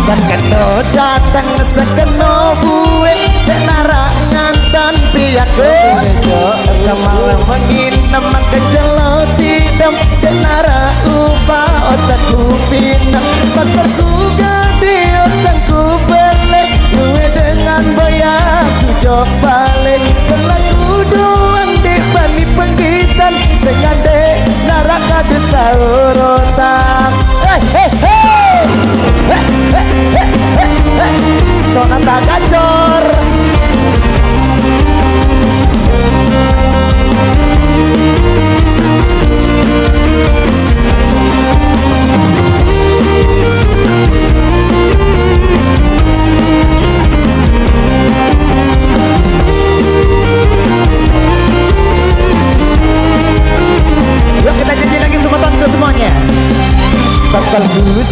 Sekeno datang sekeno buwe nara ngantan piyaku kemalam menginam kejelo tidam nara upah otakku pinam motorku gede otakku balik luwe dengan boyaku jok balik berlaku doang di bani penggitan sengande nara kade saurotan Sonata Gacor Yuk kita janji lagi semua tonton semuanya. Bakal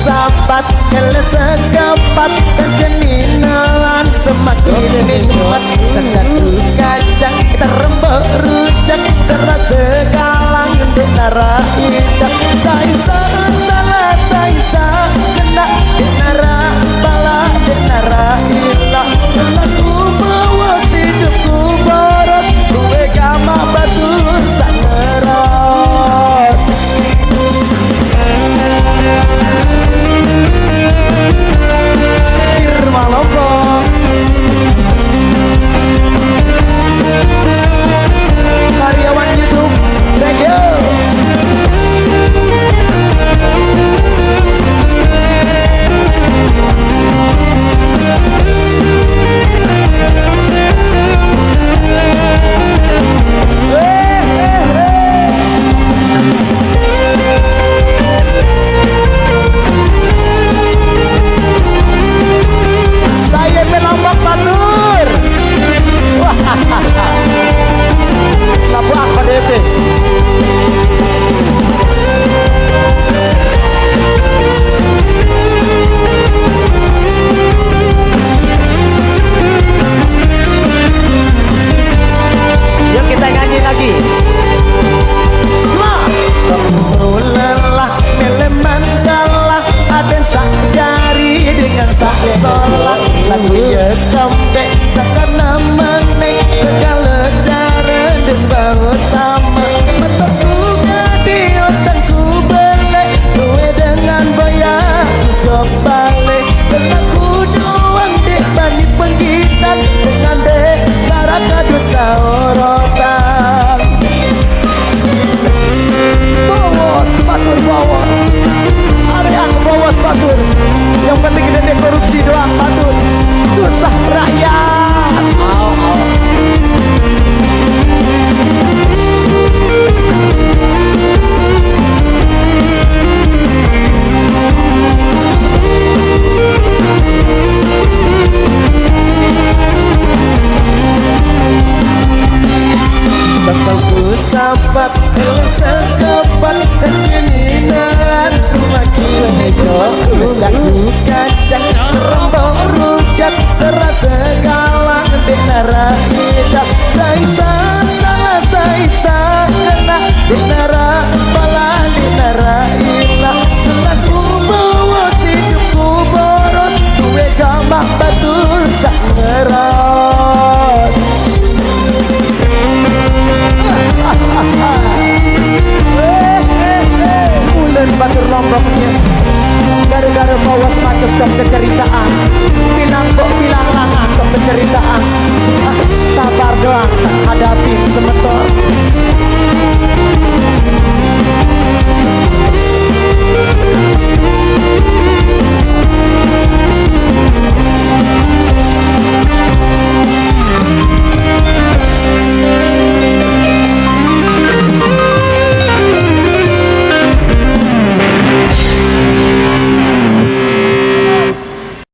sahabat kalau sekepat terjeninan semakin nikmat sedatu kacang kita rembak rujak serasa galang untuk nara indah saisa salah saisa kena di nara bala di nara ilah laku bawa hidupku boros gue gama batu saneros Lombok karyawan YouTube, thank you. Labu apa DP? Yuk kita nyanyi lagi. Cuma lelah, meleman kalah, ada sak jari dengan sak solak. Lagu ya kembek, sakana meneng, segala cara dan bangun sama. Mataku gede, otakku balik, gue dengan bayar jok balik. Tetaku doang dek bani penggitan, jangan dek cara kado saorotan. Bawas batur bawas, ada yang bawas batur. Yang penting kita korupsi doang batur. Susah rakyat. Bakalku sahabat kalau sekepat kecininan semakin hijau lagu kacang rembok rujak serasa galang di nara hidup saisa salah saisa kena di nara bala di nara ilah lagu bawa hidupku boros gue gamak batur sak ngeros Ulen batur lomboknya gara-gara bawa semacam ke keceritaan bilang kok bilang lama ke penceritaan sabar doang hadapi